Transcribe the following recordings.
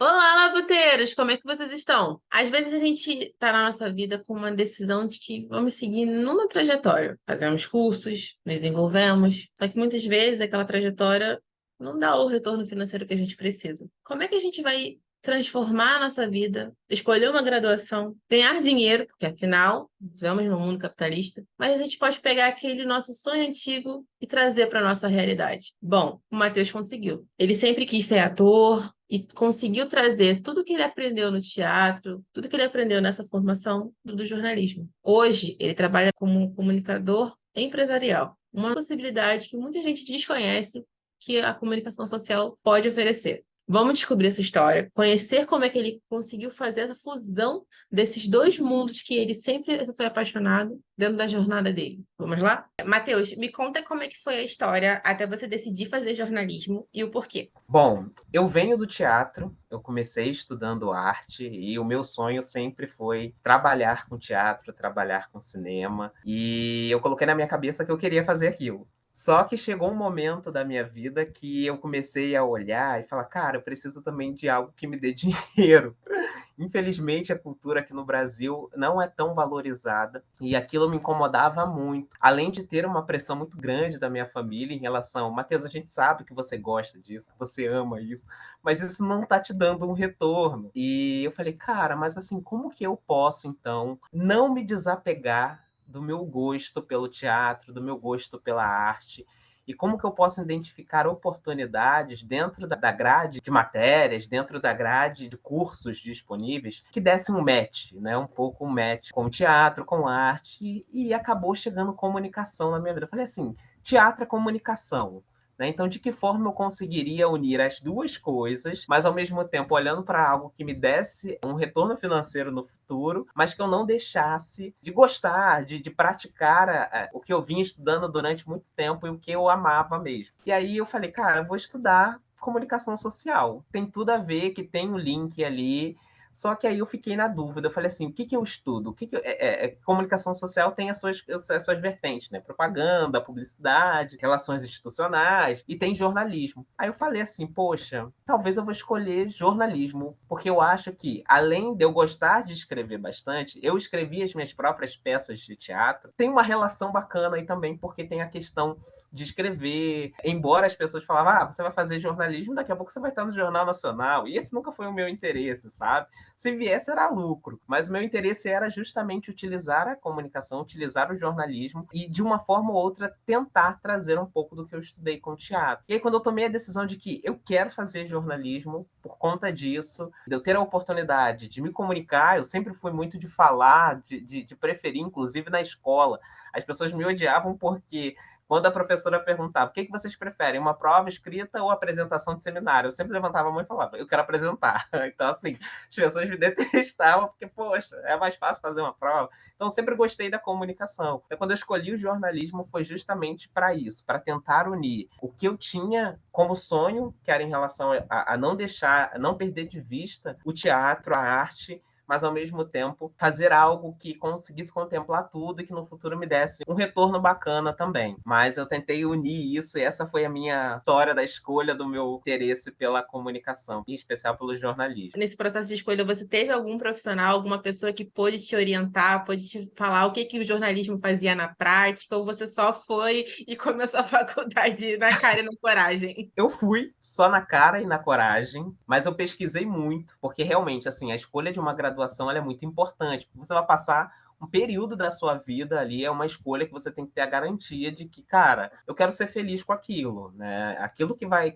Olá, labuteiros! Como é que vocês estão? Às vezes a gente tá na nossa vida com uma decisão de que vamos seguir numa trajetória. Fazemos cursos, nos desenvolvemos, só que muitas vezes aquela trajetória não dá o retorno financeiro que a gente precisa. Como é que a gente vai transformar a nossa vida, escolher uma graduação, ganhar dinheiro, porque afinal, vivemos num mundo capitalista, mas a gente pode pegar aquele nosso sonho antigo e trazer para nossa realidade. Bom, o Matheus conseguiu. Ele sempre quis ser ator, e conseguiu trazer tudo que ele aprendeu no teatro, tudo que ele aprendeu nessa formação do jornalismo. Hoje, ele trabalha como comunicador empresarial, uma possibilidade que muita gente desconhece que a comunicação social pode oferecer. Vamos descobrir essa história, conhecer como é que ele conseguiu fazer essa fusão desses dois mundos que ele sempre foi apaixonado dentro da jornada dele. Vamos lá? Matheus, me conta como é que foi a história até você decidir fazer jornalismo e o porquê. Bom, eu venho do teatro, eu comecei estudando arte e o meu sonho sempre foi trabalhar com teatro, trabalhar com cinema, e eu coloquei na minha cabeça que eu queria fazer aquilo. Só que chegou um momento da minha vida que eu comecei a olhar e falar, cara, eu preciso também de algo que me dê dinheiro. Infelizmente, a cultura aqui no Brasil não é tão valorizada e aquilo me incomodava muito. Além de ter uma pressão muito grande da minha família em relação, Matheus, a gente sabe que você gosta disso, que você ama isso, mas isso não tá te dando um retorno. E eu falei, cara, mas assim, como que eu posso então não me desapegar do meu gosto pelo teatro, do meu gosto pela arte? E como que eu posso identificar oportunidades dentro da grade de matérias, dentro da grade de cursos disponíveis, que dessem um match, né? Um pouco um match com o teatro, com a arte, e acabou chegando comunicação na minha vida. Eu falei assim, teatro é comunicação. Né? Então, de que forma eu conseguiria unir as duas coisas, mas ao mesmo tempo olhando para algo que me desse um retorno financeiro no futuro, mas que eu não deixasse de gostar, de praticar o que eu vinha estudando durante muito tempo e o que eu amava mesmo. E aí eu falei, cara, eu vou estudar comunicação social. Tem tudo a ver, que tem um link ali. Só que aí eu fiquei na dúvida, eu falei assim, o que que eu estudo? Comunicação social tem as suas vertentes, né? Propaganda, publicidade, relações institucionais e tem jornalismo. Aí eu falei assim, poxa, talvez eu vou escolher jornalismo, porque eu acho que, além de eu gostar de escrever bastante, eu escrevi as minhas próprias peças de teatro, tem uma relação bacana aí também, porque tem a questão de escrever, embora as pessoas falavam, você vai fazer jornalismo, daqui a pouco você vai estar no Jornal Nacional, e esse nunca foi o meu interesse, sabe? Se viesse era lucro, mas o meu interesse era justamente utilizar a comunicação, utilizar o jornalismo e de uma forma ou outra tentar trazer um pouco do que eu estudei com o teatro. E aí quando eu tomei a decisão de que eu quero fazer jornalismo por conta disso, de eu ter a oportunidade de me comunicar, eu sempre fui muito de falar, de preferir, inclusive na escola. As pessoas me odiavam porque quando a professora perguntava o que vocês preferem, uma prova escrita ou apresentação de seminário, eu sempre levantava a mão e falava, eu quero apresentar. Então, assim, as pessoas me detestavam porque, poxa, é mais fácil fazer uma prova. Então, eu sempre gostei da comunicação. Então, quando eu escolhi o jornalismo, foi justamente para isso, para tentar unir o que eu tinha como sonho, que era em relação a não deixar, a não perder de vista o teatro, a arte, mas ao mesmo tempo fazer algo que conseguisse contemplar tudo e que no futuro me desse um retorno bacana também. Mas eu tentei unir isso e essa foi a minha história da escolha do meu interesse pela comunicação, em especial pelo jornalismo. Nesse processo de escolha, você teve algum profissional, alguma pessoa que pôde te orientar, pôde te falar o que que o jornalismo fazia na prática, ou você só foi e começou a faculdade na cara e na coragem? Eu fui só na cara e na coragem, mas eu pesquisei muito, porque realmente, assim, a escolha de uma graduação ela é muito importante. Você vai passar um período da sua vida ali, é uma escolha que você tem que ter a garantia de que, cara, eu quero ser feliz com aquilo, né? Aquilo que vai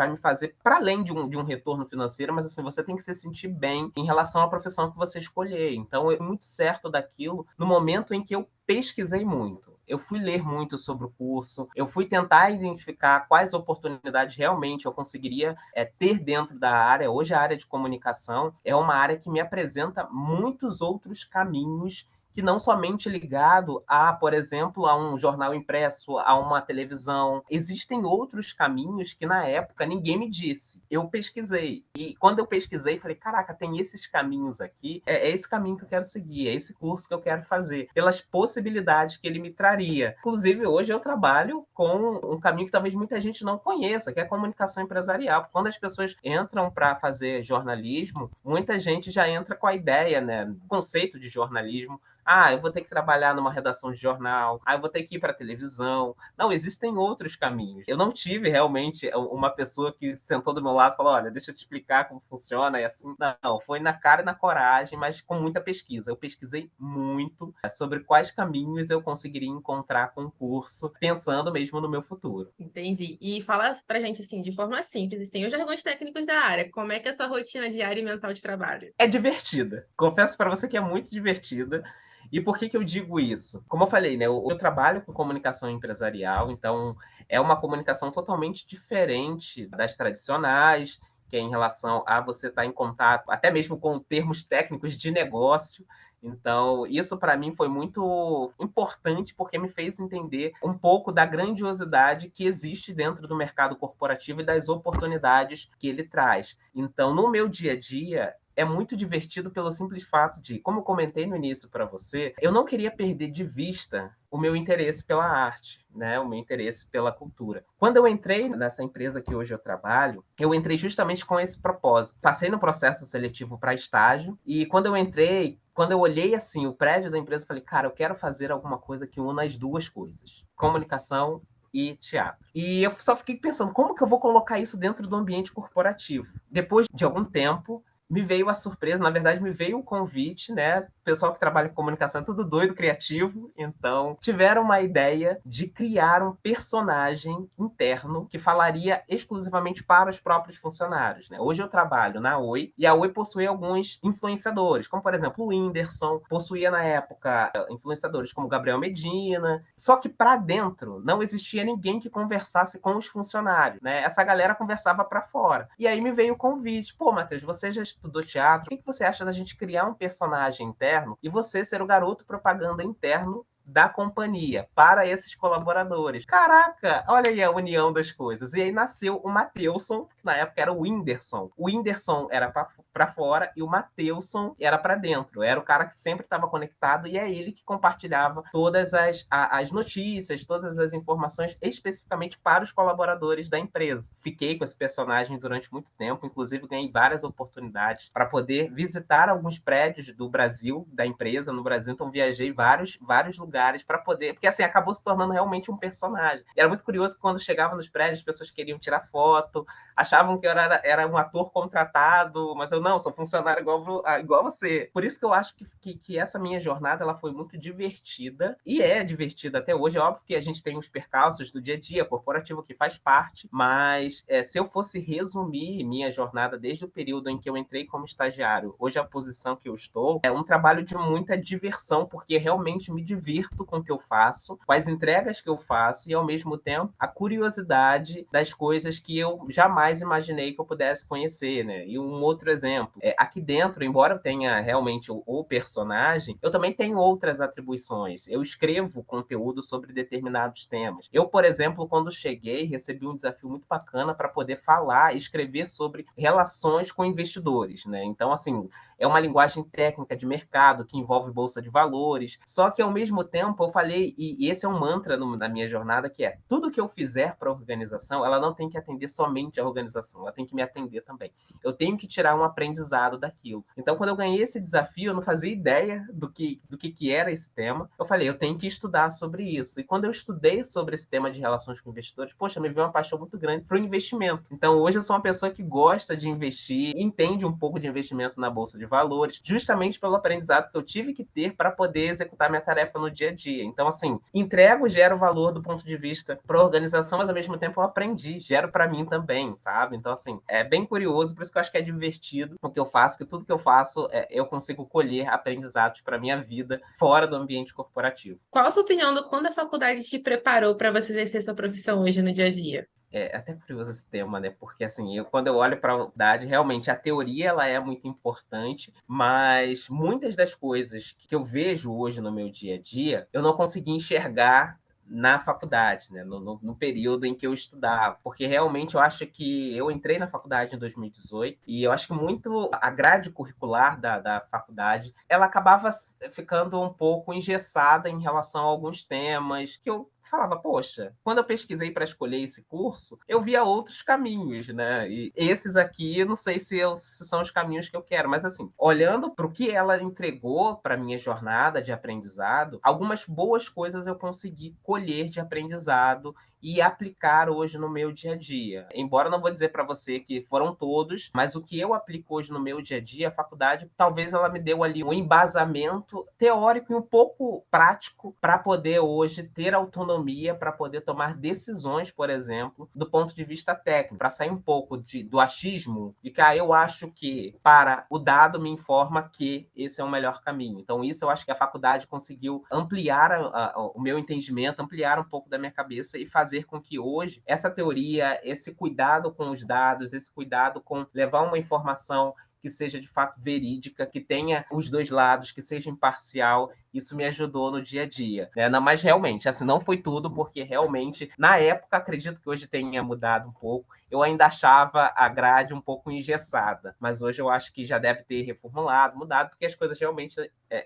me fazer, para além de um retorno financeiro, mas assim, você tem que se sentir bem em relação à profissão que você escolher. Então, eu muito certo daquilo no momento em que eu pesquisei muito. Eu fui ler muito sobre o curso, eu fui tentar identificar quais oportunidades realmente eu conseguiria ter dentro da área. Hoje, a área de comunicação é uma área que me apresenta muitos outros caminhos que não somente ligado a, por exemplo, a um jornal impresso, a uma televisão. Existem outros caminhos que na época ninguém me disse. Eu pesquisei. E quando eu pesquisei, falei, caraca, tem esses caminhos aqui, é esse caminho que eu quero seguir, é esse curso que eu quero fazer, pelas possibilidades que ele me traria. Inclusive, hoje eu trabalho com um caminho que talvez muita gente não conheça, que é a comunicação empresarial. Quando as pessoas entram para fazer jornalismo, muita gente já entra com a ideia, né, o conceito de jornalismo. Ah, eu vou ter que trabalhar numa redação de jornal. Ah, eu vou ter que ir para a televisão. Não, existem outros caminhos. Eu não tive realmente uma pessoa que sentou do meu lado e falou: olha, deixa eu te explicar como funciona e assim. Não, foi na cara e na coragem, mas com muita pesquisa. Eu pesquisei muito sobre quais caminhos eu conseguiria encontrar com o curso, pensando mesmo no meu futuro. Entendi. E fala pra gente, assim, de forma simples e sem os jargões técnicos da área, como é que é a sua rotina diária e mensal de trabalho? É divertida. Confesso para você que é muito divertida. E por que eu digo isso? Como eu falei, né, eu trabalho com comunicação empresarial, então é uma comunicação totalmente diferente das tradicionais, que é em relação a você estar em contato, até mesmo com termos técnicos de negócio. Então, isso para mim foi muito importante porque me fez entender um pouco da grandiosidade que existe dentro do mercado corporativo e das oportunidades que ele traz. Então, no meu dia a dia, é muito divertido pelo simples fato de, como eu comentei no início para você, eu não queria perder de vista o meu interesse pela arte, né? O meu interesse pela cultura. Quando eu entrei nessa empresa que hoje eu trabalho, eu entrei justamente com esse propósito. Passei no processo seletivo para estágio e quando eu entrei, quando eu olhei assim o prédio da empresa, eu falei, cara, eu quero fazer alguma coisa que una as duas coisas: comunicação e teatro. E eu só fiquei pensando, como que eu vou colocar isso dentro do ambiente corporativo? Depois de algum tempo, me veio a surpresa, na verdade, me veio o convite, né? O pessoal que trabalha com comunicação é tudo doido, criativo, então tiveram uma ideia de criar um personagem interno que falaria exclusivamente para os próprios funcionários, né? Hoje eu trabalho na Oi e a Oi possui alguns influenciadores, como por exemplo o Whindersson, possuía na época influenciadores como Gabriel Medina, só que para dentro não existia ninguém que conversasse com os funcionários, né? Essa galera conversava para fora. E aí me veio o convite, pô, Matheus, você já estudou teatro, o que você acha da gente criar um personagem interno e você ser o garoto propaganda interno da companhia para esses colaboradores? Caraca, olha aí a união das coisas. E aí nasceu o Mateuson, que na época era o Whindersson. O Whindersson era para fora e o Mateuson era para dentro. Era o cara que sempre estava conectado e é ele que compartilhava todas as notícias, todas as informações especificamente para os colaboradores da empresa. Fiquei com esse personagem durante muito tempo, inclusive ganhei várias oportunidades para poder visitar alguns prédios do Brasil, da empresa no Brasil, então viajei vários lugares para poder, porque assim, acabou se tornando realmente um personagem. E era muito curioso que quando chegava nos prédios, as pessoas queriam tirar foto, achavam que eu era um ator contratado, mas eu não, sou funcionário igual você. Por isso que eu acho que essa minha jornada ela foi muito divertida, e é divertida até hoje. É óbvio que a gente tem os percalços do dia a dia corporativo que faz parte, mas se eu fosse resumir minha jornada desde o período em que eu entrei como estagiário, hoje a posição que eu estou, é um trabalho de muita diversão, porque realmente me divirto com o que eu faço, com as entregas que eu faço, e ao mesmo tempo a curiosidade das coisas que eu jamais imaginei que eu pudesse conhecer, né? E um outro exemplo, aqui dentro, embora eu tenha realmente o personagem, eu também tenho outras atribuições. Eu escrevo conteúdo sobre determinados temas. Eu, por exemplo, quando cheguei, recebi um desafio muito bacana para poder falar e escrever sobre relações com investidores, né? Então, assim, é uma linguagem técnica de mercado que envolve bolsa de valores. Só que, ao mesmo tempo, eu falei, e esse é um mantra na minha jornada, que é: tudo que eu fizer para a organização, ela não tem que atender somente a organização, ela tem que me atender também. Eu tenho que tirar um aprendizado daquilo. Então, quando eu ganhei esse desafio, eu não fazia ideia do que era esse tema. Eu falei, eu tenho que estudar sobre isso. E quando eu estudei sobre esse tema de relações com investidores, poxa, me veio uma paixão muito grande para o investimento. Então, hoje eu sou uma pessoa que gosta de investir, entende um pouco de investimento na bolsa de valores, justamente pelo aprendizado que eu tive que ter para poder executar minha tarefa no dia a dia. Então, assim, entrego, gero valor do ponto de vista para a organização, mas ao mesmo tempo eu aprendi, gero para mim também, sabe? Então, assim, é bem curioso, por isso que eu acho que é divertido o que eu faço, que tudo que eu faço eu consigo colher aprendizados para minha vida fora do ambiente corporativo. Qual a sua opinião do quando a faculdade te preparou para você exercer sua profissão hoje no dia a dia? é até curioso esse tema, né? Porque assim, quando eu olho para a faculdade, realmente a teoria ela é muito importante, mas muitas das coisas que eu vejo hoje no meu dia a dia, eu não consegui enxergar na faculdade, né? No período em que eu estudava, porque realmente eu acho que eu entrei na faculdade em 2018 e eu acho que muito a grade curricular da faculdade ela acabava ficando um pouco engessada em relação a alguns temas que eu falava, poxa, quando eu pesquisei para escolher esse curso, eu via outros caminhos, né? E esses aqui, eu não sei se são os caminhos que eu quero, mas assim, olhando para o que ela entregou para minha jornada de aprendizado, algumas boas coisas eu consegui colher de aprendizado e aplicar hoje no meu dia a dia. Embora eu não vou dizer para você que foram todos, mas o que eu aplico hoje no meu dia a dia, a faculdade, talvez ela me deu ali um embasamento teórico e um pouco prático para poder hoje ter autonomia para poder tomar decisões, por exemplo, do ponto de vista técnico, para sair um pouco do achismo de que eu acho que para o dado me informa que esse é o melhor caminho. Então isso eu acho que a faculdade conseguiu ampliar o meu entendimento, ampliar um pouco da minha cabeça e fazer com que hoje essa teoria, esse cuidado com os dados, esse cuidado com levar uma informação que seja de fato verídica, que tenha os dois lados, que seja imparcial, isso me ajudou no dia a dia, né? Não, mas realmente, assim, não foi tudo, porque realmente, na época, acredito que hoje tenha mudado um pouco, eu ainda achava a grade um pouco engessada, mas hoje eu acho que já deve ter reformulado, mudado, porque as coisas realmente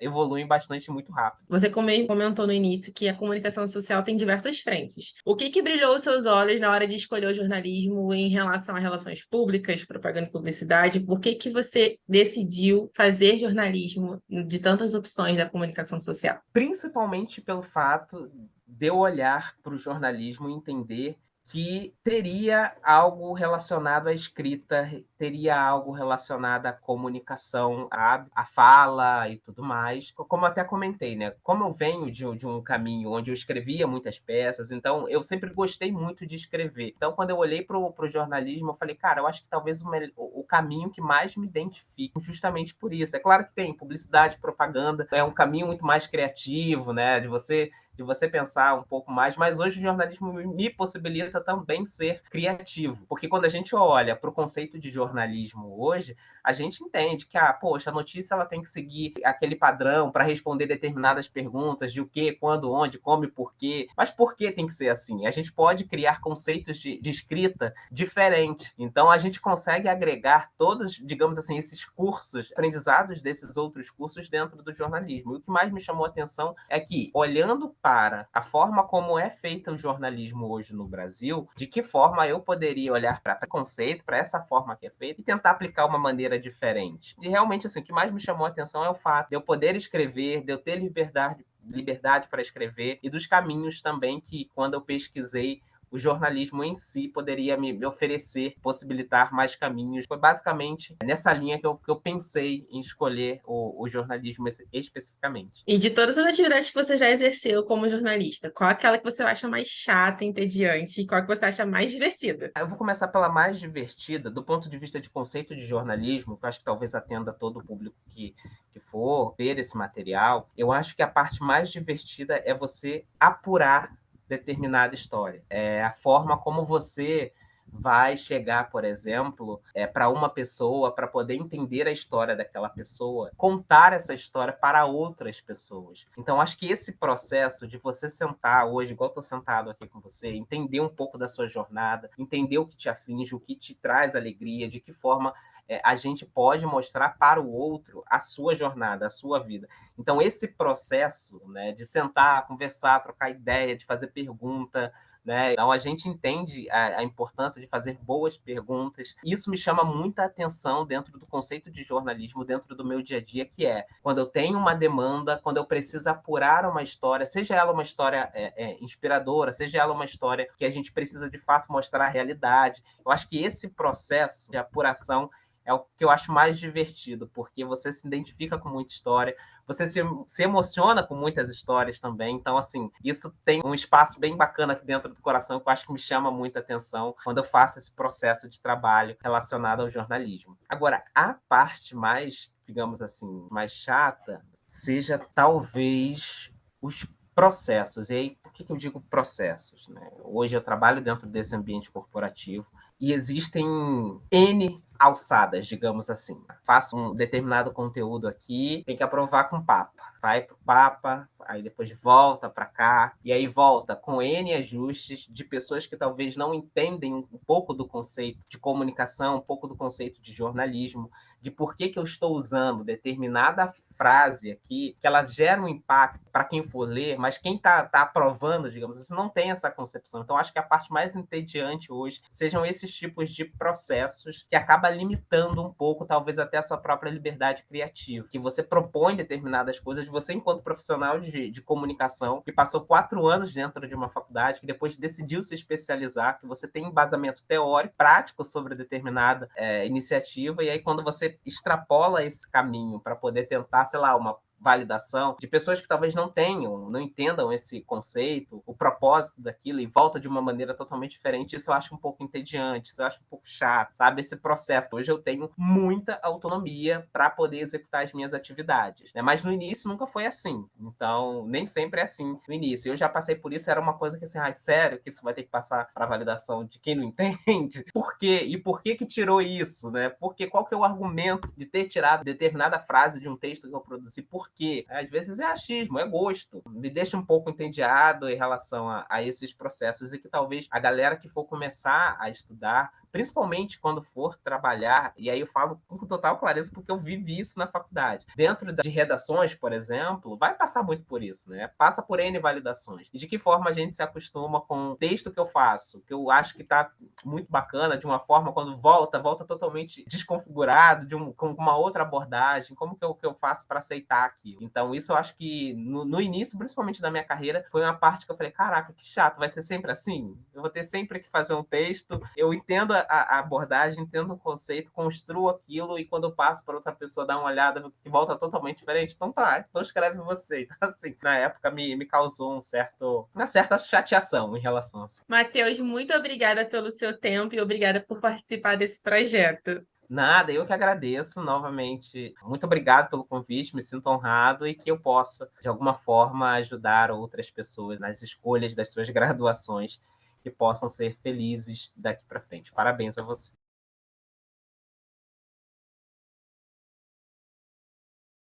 evoluem bastante muito rápido. Você comentou no início que a comunicação social tem diversas frentes. O que que brilhou os seus olhos na hora de escolher o jornalismo em relação a relações públicas, propaganda e publicidade? Por que que você decidiu fazer jornalismo de tantas opções da comunicação social? Principalmente pelo fato de eu olhar para o jornalismo e entender que teria algo relacionado à escrita, teria algo relacionado à comunicação, à fala e tudo mais. Como eu até comentei, né? Como eu venho de um caminho onde eu escrevia muitas peças, então eu sempre gostei muito de escrever. Então, quando eu olhei para o jornalismo, eu falei, cara, eu acho que talvez o caminho que mais me identifique justamente por isso. É claro que tem publicidade, propaganda, é um caminho muito mais criativo, né? De você pensar um pouco mais, mas hoje o jornalismo me possibilita também ser criativo, porque quando a gente olha para o conceito de jornalismo hoje, a gente entende que, poxa, a notícia ela tem que seguir aquele padrão para responder determinadas perguntas de o que, quando, onde, como e por quê, mas por que tem que ser assim? A gente pode criar conceitos de escrita diferentes, então a gente consegue agregar todos, digamos assim, esses cursos, aprendizados desses outros cursos dentro do jornalismo. E o que mais me chamou a atenção é que, olhando para a forma como é feito o jornalismo hoje no Brasil, de que forma eu poderia olhar para preconceito, para essa forma que é feita, e tentar aplicar uma maneira diferente. E realmente, assim, o que mais me chamou a atenção é o fato de eu poder escrever, de eu ter liberdade para escrever, e dos caminhos também que, quando eu pesquisei, o jornalismo em si poderia me oferecer, possibilitar mais caminhos. Foi basicamente nessa linha que eu pensei em escolher o jornalismo especificamente. E de todas as atividades que você já exerceu como jornalista, qual é aquela que você acha mais chata, entediante, e qual é que você acha mais divertida? Eu vou começar pela mais divertida, do ponto de vista de conceito de jornalismo, que eu acho que talvez atenda todo o público que for ver esse material. Eu acho que a parte mais divertida é você apurar determinada história. É a forma como você vai chegar, por exemplo, para uma pessoa, para poder entender a história daquela pessoa, contar essa história para outras pessoas. Então, acho que esse processo de você sentar hoje, igual estou sentado aqui com você, entender um pouco da sua jornada, entender o que te aflige, o que te traz alegria, de que forma a gente pode mostrar para o outro a sua jornada, a sua vida. Então, esse processo, né, de sentar, conversar, trocar ideia, de fazer pergunta, né? Então, a gente entende a importância de fazer boas perguntas. Isso me chama muita atenção dentro do conceito de jornalismo, dentro do meu dia a dia, que é quando eu tenho uma demanda, quando eu preciso apurar uma história, seja ela uma história inspiradora, seja ela uma história que a gente precisa de fato mostrar a realidade. Eu acho que esse processo de apuração é o que eu acho mais divertido, porque você se identifica com muita história, você se emociona com muitas histórias também. Então, assim, isso tem um espaço bem bacana aqui dentro do coração que eu acho que me chama muita atenção quando eu faço esse processo de trabalho relacionado ao jornalismo. Agora, a parte mais, digamos assim, mais chata, seja talvez os processos. E aí, por que eu digo processos, né? Hoje eu trabalho dentro desse ambiente corporativo e existem N alçadas, digamos assim. Faço um determinado conteúdo aqui, tem que aprovar com o Papa. Vai para o Papa, aí depois volta para cá, e aí volta com N ajustes de pessoas que talvez não entendem um pouco do conceito de comunicação, um pouco do conceito de jornalismo, de por que eu estou usando determinada frase aqui, que ela gera um impacto para quem for ler, mas quem está aprovando, digamos assim, não tem essa concepção. Então, acho que a parte mais entediante hoje sejam esses tipos de processos que acaba limitando um pouco, talvez até a sua própria liberdade criativa, que você propõe determinadas coisas, você enquanto profissional de comunicação, que passou 4 anos dentro de uma faculdade, que depois decidiu se especializar, que você tem embasamento teórico, prático sobre determinada iniciativa, e aí quando você extrapola esse caminho para poder tentar, sei lá, uma validação de pessoas que talvez não tenham, não entendam esse conceito, o propósito daquilo, e volta de uma maneira totalmente diferente. Isso eu acho um pouco entediante, isso eu acho um pouco chato, sabe? Esse processo. Hoje eu tenho muita autonomia para poder executar as minhas atividades, né? Mas no início nunca foi assim. Então, nem sempre é assim no início. Eu já passei por isso, era uma coisa que assim, sério que isso vai ter que passar para validação de quem não entende? Por quê? E por que tirou isso, né? Porque qual que é o argumento de ter tirado determinada frase de um texto que eu produzi? Por quê? Às vezes é achismo, é gosto. Me deixa um pouco entediado em relação a esses processos, e que talvez a galera que for começar a estudar, principalmente quando for trabalhar, e aí eu falo com total clareza porque eu vivi isso na faculdade. Dentro de redações, por exemplo, vai passar muito por isso, né? Passa por N validações. E de que forma a gente se acostuma com o texto que eu faço, que eu acho que está muito bacana, de uma forma, quando volta totalmente desconfigurado, com uma outra abordagem, como que eu faço para aceitar aquilo? Então, isso eu acho que no início, principalmente da minha carreira, foi uma parte que eu falei, caraca, que chato, vai ser sempre assim? Eu vou ter sempre que fazer um texto, eu entendo a abordagem, entendo o conceito, construo aquilo, e quando eu passo para outra pessoa dar uma olhada, que volta totalmente diferente, então tá, então escreve você. Então, assim, na época me causou uma certa chateação em relação a isso. Matheus, muito obrigada pelo seu tempo e obrigada por participar desse projeto. Nada, eu que agradeço novamente. Muito obrigado pelo convite, me sinto honrado, e que eu possa, de alguma forma, ajudar outras pessoas nas escolhas das suas graduações, que possam ser felizes daqui para frente. Parabéns a você.